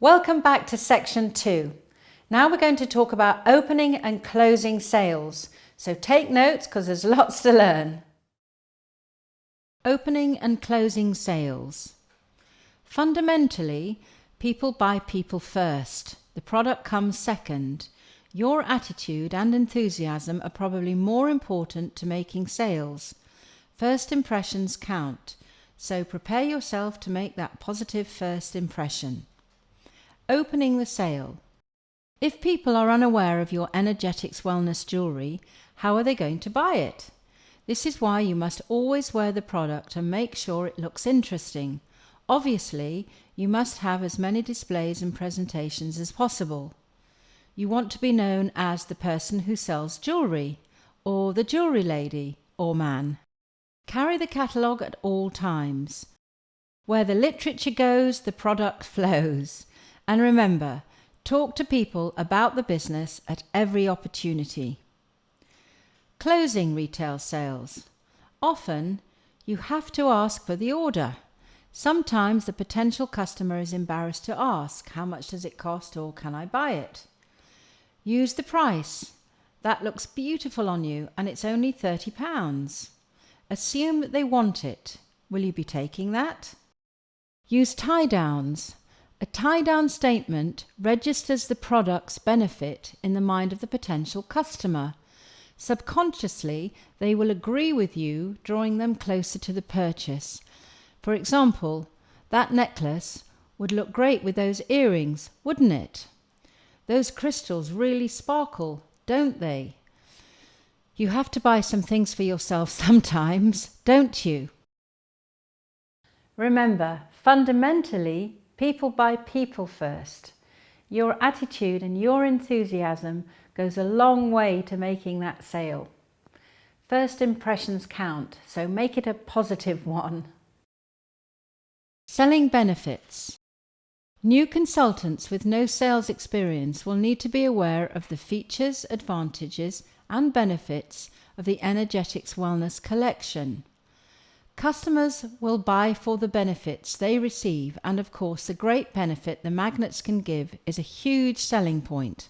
Welcome back to section 2. Now we're going to talk about opening and closing sales. So take notes because there's lots to learn. Opening and closing sales. Fundamentally, people buy people first. The product comes second. Your attitude and enthusiasm are probably more important to making sales. First impressions count, so prepare yourself to make that positive first impression. Opening the sale. If people are unaware of your Energetix-Wellness jewellery, how are they going to buy it? This is why you must always wear the product and make sure it looks interesting. Obviously, you must have as many displays and presentations as possible. You want to be known as the person who sells jewellery, or the jewellery lady or man. Carry the catalogue at all times. Where the literature goes, the product flows. And remember, talk to people about the business at every opportunity. Closing retail sales. Often, you have to ask for the order. Sometimes the potential customer is embarrassed to ask, how much does it cost or can I buy it? Use the price. That looks beautiful on you and it's only £30. Assume that they want it. Will you be taking that? Use tie-downs. A tie-down statement registers the product's benefit in the mind of the potential customer. Subconsciously, they will agree with you, drawing them closer to the purchase. For example, that necklace would look great with those earrings, wouldn't it? Those crystals really sparkle, don't they? You have to buy some things for yourself sometimes, don't you? Remember, fundamentally, people buy people first. Your attitude and your enthusiasm goes a long way to making that sale. First impressions count, so make it a positive one. Selling benefits. New consultants with no sales experience will need to be aware of the features, advantages, and benefits of the Energetix-Wellness collection. Customers will buy for the benefits they receive, and of course the great benefit the magnets can give is a huge selling point.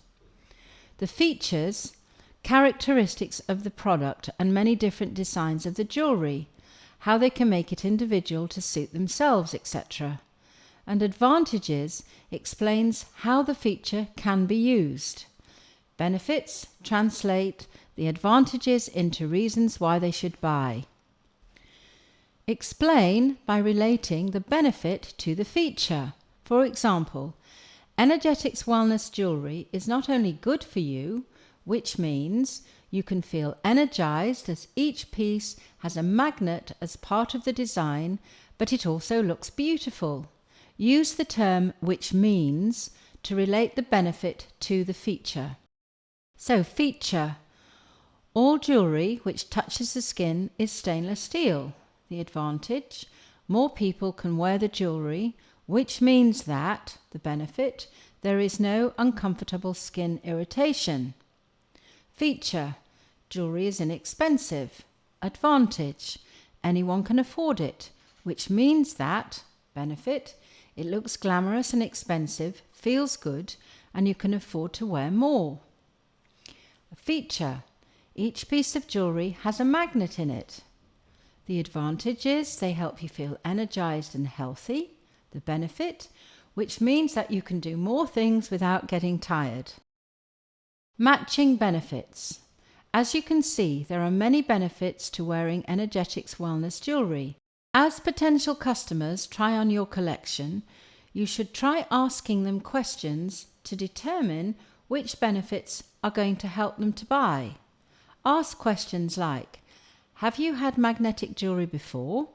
The features, characteristics of the product and many different designs of the jewellery, how they can make it individual to suit themselves, etc. And advantages explains how the feature can be used. Benefits translate the advantages into reasons why they should buy. Explain by relating the benefit to the feature. For example, Energetix-Wellness jewellery is not only good for you, which means you can feel energized as each piece has a magnet as part of the design, but it also looks beautiful. Use the term which means to relate the benefit to the feature. So, feature. All jewellery which touches the skin is stainless steel. The advantage, more people can wear the jewellery, which means that, the benefit, there is no uncomfortable skin irritation. Feature, jewellery is inexpensive. Advantage, anyone can afford it, which means that, benefit, it looks glamorous and expensive, feels good, and you can afford to wear more. Feature, each piece of jewellery has a magnet in it. The advantage is they help you feel energized and healthy. The benefit, which means that you can do more things without getting tired. Matching benefits. As you can see, there are many benefits to wearing Energetix-Wellness jewellery. As potential customers try on your collection, you should try asking them questions to determine which benefits are going to help them to buy. Ask questions like, have you had magnetic jewellery before?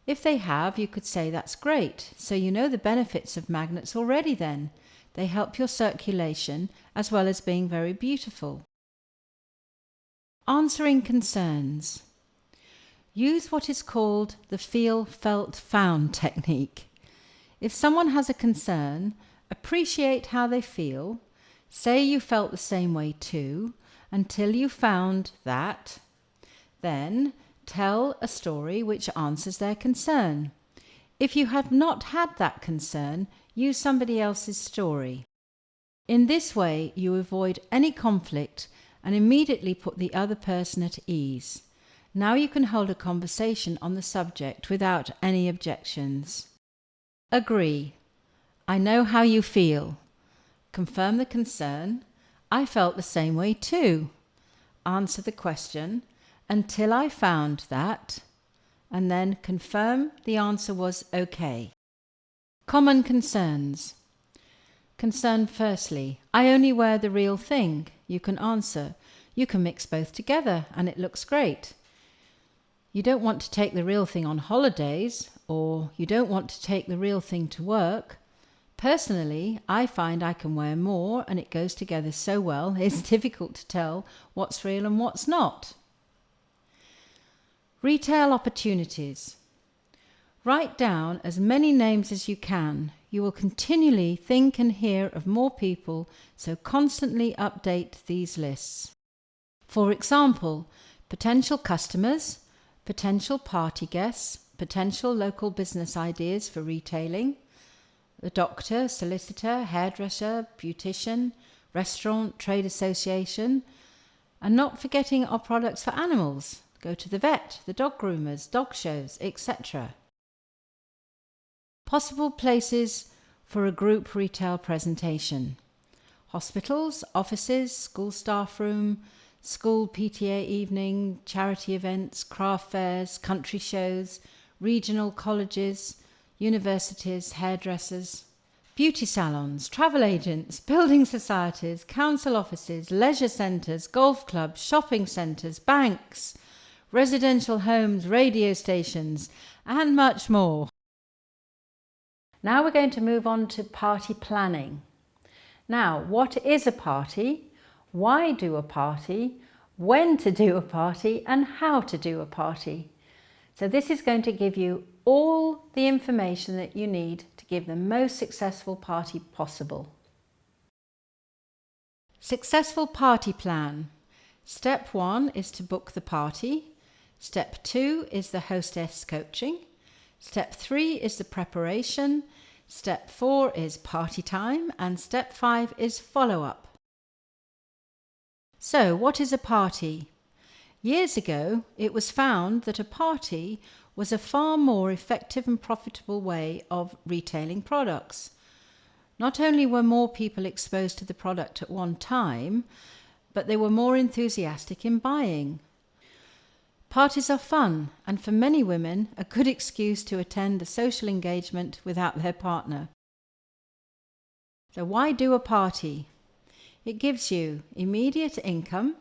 If they have, you could say that's great, so you know the benefits of magnets already then. They help your circulation as well as being very beautiful. Answering concerns. Use what is called the feel, felt, found technique. If someone has a concern, appreciate how they feel. Say you felt the same way too, until you found that. Then tell a story which answers their concern. If you have not had that concern, Use somebody else's story. In this way, you avoid any conflict and immediately put the other person at ease. Now you can hold a conversation on the subject without any objections. Agree. I know how you feel. Confirm the concern. I felt the same way too. Answer the question until I found that, and then confirm the answer was okay. Common concerns. Concern firstly, I only wear the real thing. You can answer, you can mix both together and it looks great. You don't want to take the real thing on holidays, or you don't want to take the real thing to work. Personally, I find I can wear more and it goes together so well, it's difficult to tell what's real and what's not. Retail opportunities. Write down as many names as you can. You will continually think and hear of more people, so constantly update these lists. For example, potential customers, potential party guests, potential local business ideas for retailing, a doctor, solicitor, hairdresser, beautician, restaurant, trade association, and not forgetting our products for animals. Go to the vet, the dog groomers, dog shows, etc. Possible places for a group retail presentation. Hospitals, offices, school staff room, school PTA evening, charity events, craft fairs, country shows, regional colleges, universities, hairdressers, beauty salons, travel agents, building societies, council offices, leisure centres, golf clubs, shopping centres, banks, residential homes, radio stations, and much more. Now we're going to move on to party planning. Now, what is a party? Why do a party? When to do a party? And how to do a party? So this is going to give you all the information that you need to give the most successful party possible. Successful party plan. Step 1 is to book the party. Step 2 is the hostess coaching. Step 3 is the preparation. Step 4 is party time. And step 5 is follow-up. So, what is a party? Years ago, it was found that a party was a far more effective and profitable way of retailing products. Not only were more people exposed to the product at one time, but they were more enthusiastic in buying. Parties are fun, and for many women, a good excuse to attend a social engagement without their partner. So why do a party? It gives you immediate income.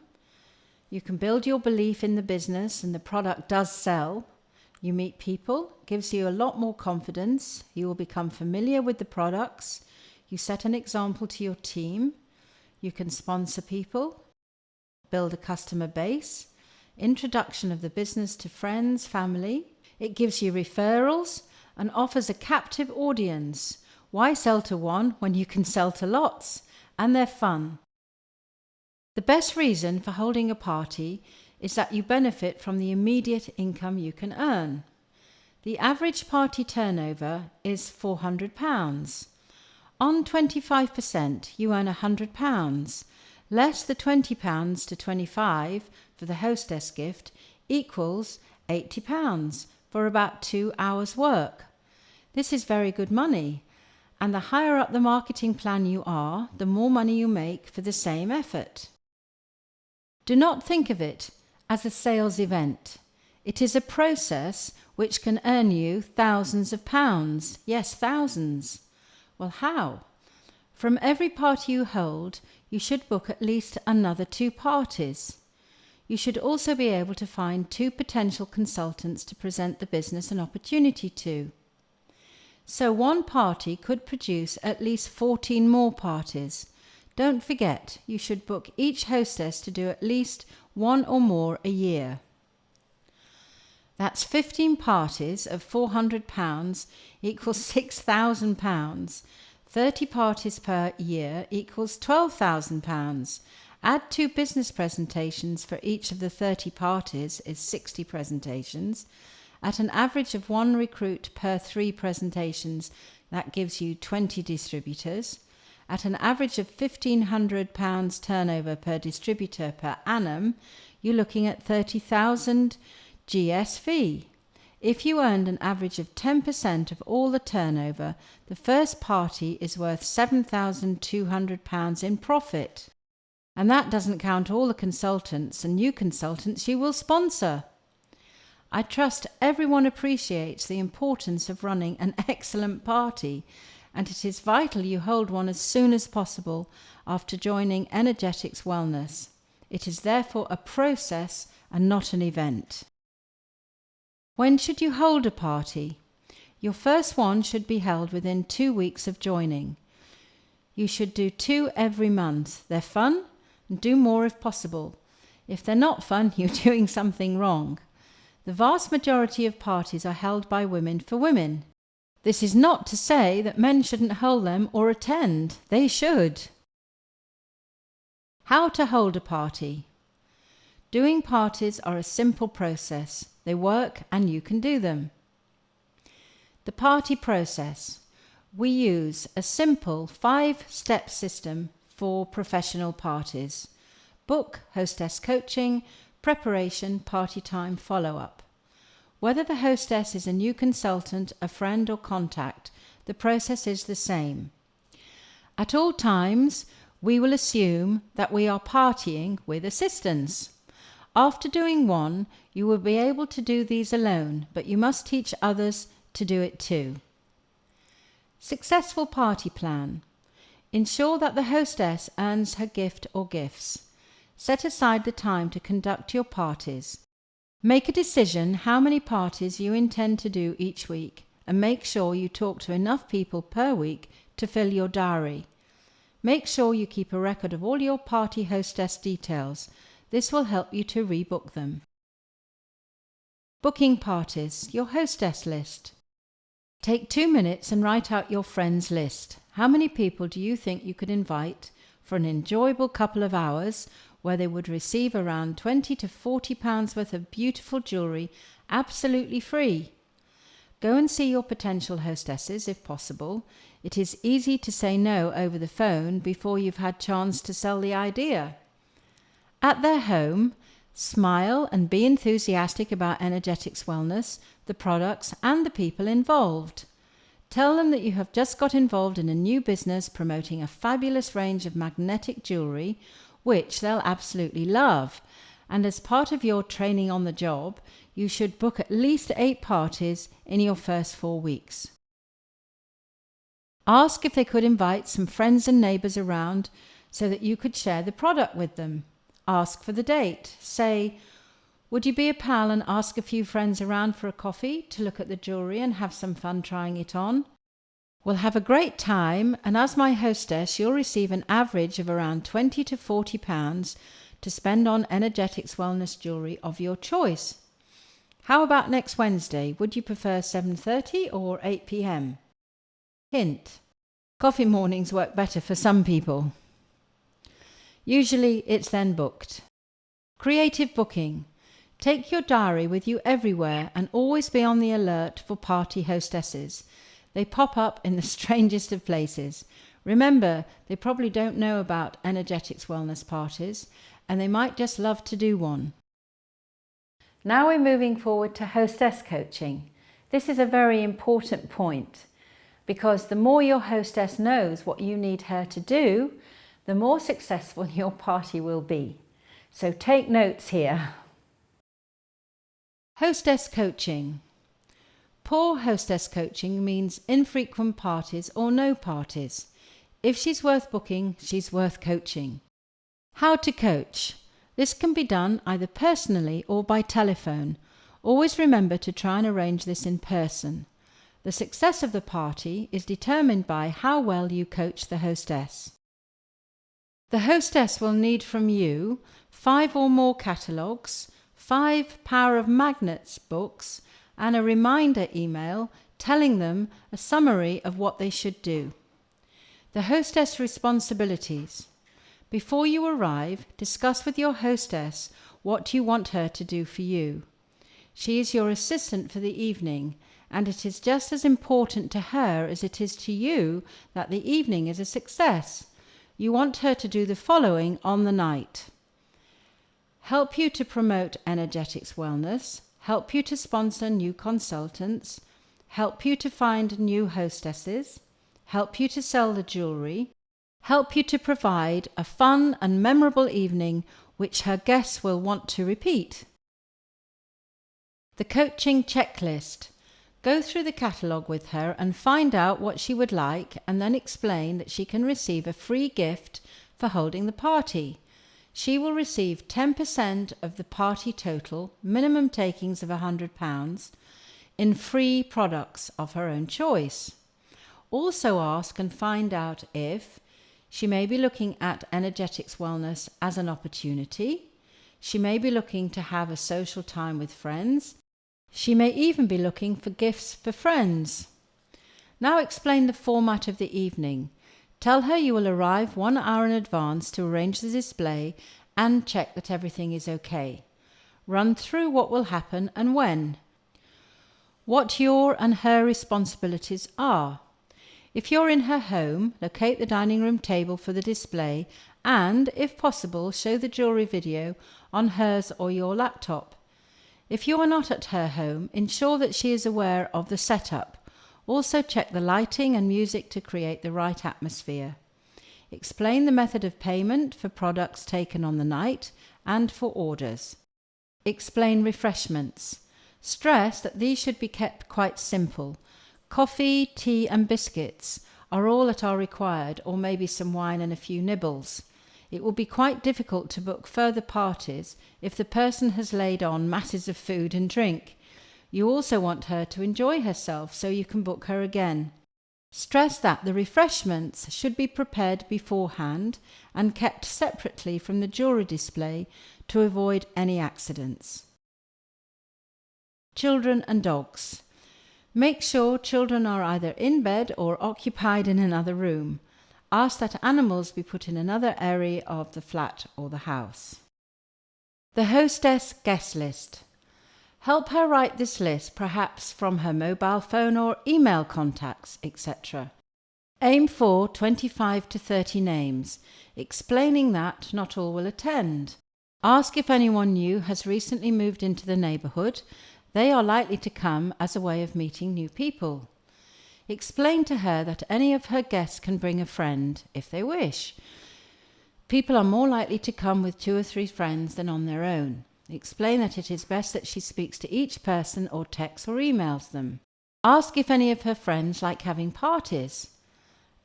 You can build your belief in the business and the product does sell. You meet people, gives you a lot more confidence. You will become familiar with the products. You set an example to your team. You can sponsor people, build a customer base. Introduction of the business to friends, family. It gives you referrals and offers a captive audience. Why sell to one when you can sell to lots? And they're fun. The best reason for holding a party is that you benefit from the immediate income you can earn. The average party turnover is £400. On 25%, you earn £100. Less the £20 to £25 for the hostess gift equals £80 for about 2 hours work. This is very good money, and the higher up the marketing plan you are, the more money you make for the same effort. Do not think of it as a sales event. It is a process which can earn you thousands of pounds. Yes, thousands. Well, how? From every party you hold, you should book at least another 2 parties. You should also be able to find 2 potential consultants to present the business an opportunity to. So one party could produce at least 14 more parties. Don't forget, you should book each hostess to do at least 1 or more a year. That's 15 parties of £400 equals £6,000. 30 parties per year equals £12,000. Add 2 business presentations for each of the 30 parties is 60 presentations. At an average of 1 recruit per 3 presentations, that gives you 20 distributors. At an average of £1,500 turnover per distributor per annum, you're looking at 30,000 GSV. If you earned an average of 10% of all the turnover, the first party is worth £7,200 in profit. And that doesn't count all the consultants and new consultants you will sponsor. I trust everyone appreciates the importance of running an excellent party, and it is vital you hold one as soon as possible after joining Energetix Wellness. It is therefore a process and not an event. When should you hold a party? Your first one should be held within 2 weeks of joining. You should do 2 every month. They're fun, and do more if possible. If they're not fun, you're doing something wrong. The vast majority of parties are held by women for women. This is not to say that men shouldn't hold them or attend. They should. How to hold a party. Doing parties are a simple process. They work and you can do them. The party process. We use a simple 5-step system for professional parties. Book, hostess coaching, preparation, party time, follow-up. Whether the hostess is a new consultant, a friend or contact, the process is the same. At all times, we will assume that we are partying with assistance. After doing one, you will be able to do these alone, but you must teach others to do it too. Successful party plan. Ensure that the hostess earns her gift or gifts. Set aside the time to conduct your parties. Make a decision how many parties you intend to do each week, and make sure you talk to enough people per week to fill your diary. Make sure you keep a record of all your party hostess details. This will help you to rebook them. Booking parties, your hostess list. Take 2 minutes and write out your friends list. How many people do you think you could invite for an enjoyable couple of hours where they would receive around £20 to £40 worth of beautiful jewellery absolutely free? Go and see your potential hostesses if possible. It is easy to say no over the phone before you've had chance to sell the idea. At their home, smile and be enthusiastic about Energetix Wellness, the products and the people involved. Tell them that you have just got involved in a new business promoting a fabulous range of magnetic jewellery, which they'll absolutely love. And as part of your training on the job, you should book at least 8 parties in your first 4 weeks. Ask if they could invite some friends and neighbours around so that you could share the product with them. Ask for the date. Say, would you be a pal and ask a few friends around for a coffee to look at the jewellery and have some fun trying it on? We'll have a great time, and as my hostess, you'll receive an average of around £20 to £40 to spend on Energetix Wellness jewellery of your choice. How about next Wednesday? Would you prefer 7:30 or 8 p.m? Hint: coffee mornings work better for some people. Usually it's then booked. Creative booking. Take your diary with you everywhere and always be on the alert for party hostesses. They pop up in the strangest of places. Remember, they probably don't know about Energetix Wellness parties, and they might just love to do one. Now we're moving forward to hostess coaching. This is a very important point, because the more your hostess knows what you need her to do, the more successful your party will be. So take notes here. Hostess coaching. Poor hostess coaching means infrequent parties or no parties. If she's worth booking, she's worth coaching. How to coach. This can be done either personally or by telephone. Always remember to try and arrange this in person. The success of the party is determined by how well you coach the hostess. The hostess will need from you 5 or more catalogues, 5 Power of Magnets books, and a reminder email telling them a summary of what they should do. The hostess responsibilities. Before you arrive, discuss with your hostess what you want her to do for you. She is your assistant for the evening, and it is just as important to her as it is to you that the evening is a success. You want her to do the following on the night: help you to promote Energetix Wellness, help you to sponsor new consultants, help you to find new hostesses, help you to sell the jewellery, help you to provide a fun and memorable evening which her guests will want to repeat. The coaching checklist. Go through the catalogue with her and find out what she would like, and then explain that she can receive a free gift for holding the party. She will receive 10% of the party total, minimum takings of £100, in free products of her own choice. Also ask and find out if she may be looking at Energetix Wellness as an opportunity. She may be looking to have a social time with friends. She may even be looking for gifts for friends. Now explain the format of the evening. Tell her you will arrive 1 hour in advance to arrange the display and check that everything is okay. Run through what will happen and when. What your and her responsibilities are. If you're in her home, locate the dining room table for the display and, if possible, show the jewellery video on hers or your laptop. If you are not at her home, ensure that she is aware of the setup. Also check the lighting and music to create the right atmosphere. Explain the method of payment for products taken on the night and for orders. Explain refreshments. Stress that these should be kept quite simple. Coffee, tea and biscuits are all that are required, or maybe some wine and a few nibbles. It will be quite difficult to book further parties if the person has laid on masses of food and drink. You also want her to enjoy herself, so you can book her again. Stress that the refreshments should be prepared beforehand and kept separately from the jewellery display to avoid any accidents. Children and dogs. Make sure children are either in bed or occupied in another room. Ask that animals be put in another area of the flat or the house. The hostess guest list. Help her write this list, perhaps from her mobile phone or email contacts, etc. Aim for 25 to 30 names, explaining that not all will attend. Ask if anyone new has recently moved into the neighbourhood. They are likely to come as a way of meeting new people. Explain to her that any of her guests can bring a friend, if they wish. People are more likely to come with 2 or 3 friends than on their own. Explain that it is best that she speaks to each person or texts or emails them. Ask if any of her friends like having parties.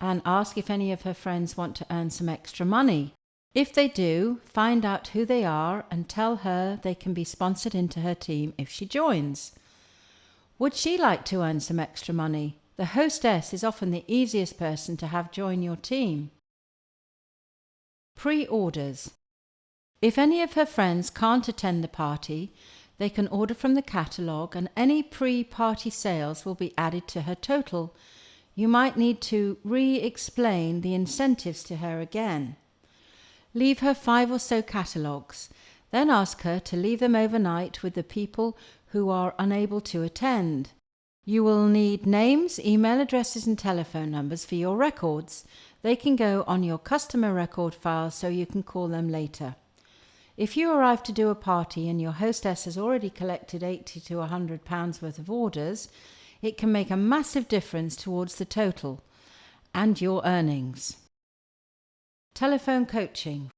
And ask if any of her friends want to earn some extra money. If they do, find out who they are and tell her they can be sponsored into her team if she joins. Would she like to earn some extra money? The hostess is often the easiest person to have join your team. Pre-orders. If any of her friends can't attend the party, they can order from the catalogue and any pre-party sales will be added to her total. You might need to re-explain the incentives to her again. Leave her 5 or so catalogues, then ask her to leave them overnight with the people who are unable to attend. You will need names, email addresses and telephone numbers for your records. They can go on your customer record file so you can call them later. If you arrive to do a party and your hostess has already collected £80 to £100 worth of orders, it can make a massive difference towards the total and your earnings. Telephone coaching.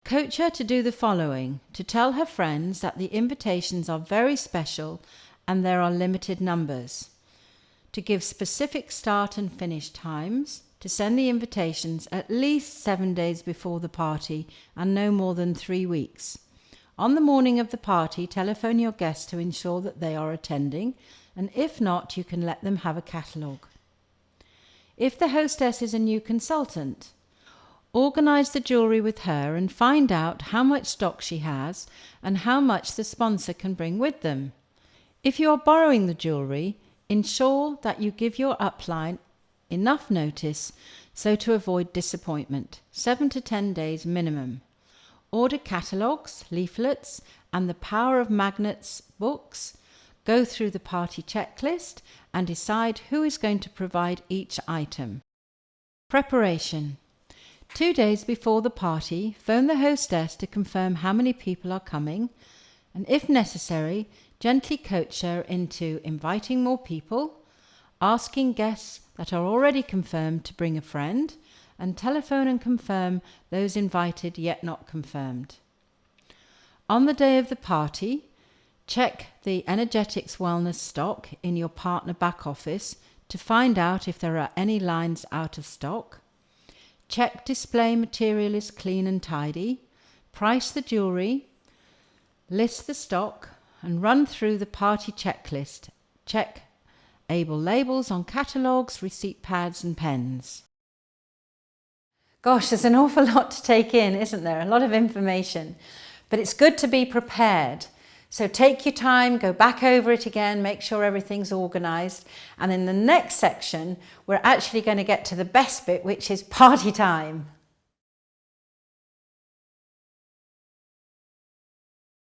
Coach her to do the following: to tell her friends that the invitations are very special and there are limited numbers, to give specific start and finish times, to send the invitations at least 7 days before the party and no more than 3 weeks. On the morning of the party, telephone your guests to ensure that they are attending, and if not, you can let them have a catalogue. If the hostess is a new consultant, organise the jewellery with her and find out how much stock she has and how much the sponsor can bring with them. If you are borrowing the jewellery, ensure that you give your upline enough notice so to avoid disappointment, 7 to 10 days minimum. Order catalogues, leaflets and the power of magnets, books Go through the party checklist and decide who is going to provide each item. Preparation. 2 days before the party, phone the hostess to confirm how many people are coming, and if necessary, gently coach her into inviting more people, asking guests that are already confirmed to bring a friend, and telephone and confirm those invited yet not confirmed. On the day of the party, check the Energetix-Wellness stock in your partner back office to find out if there are any lines out of stock. Check display material is clean and tidy. Price the jewellery. List the stock and run through the party checklist. Check able labels on catalogues, receipt pads and pens. Gosh, there's an awful lot to take in, isn't there? A lot of information. But it's good to be prepared. So take your time, go back over it again, make sure everything's organised. And in the next section, we're actually going to get to the best bit, which is party time.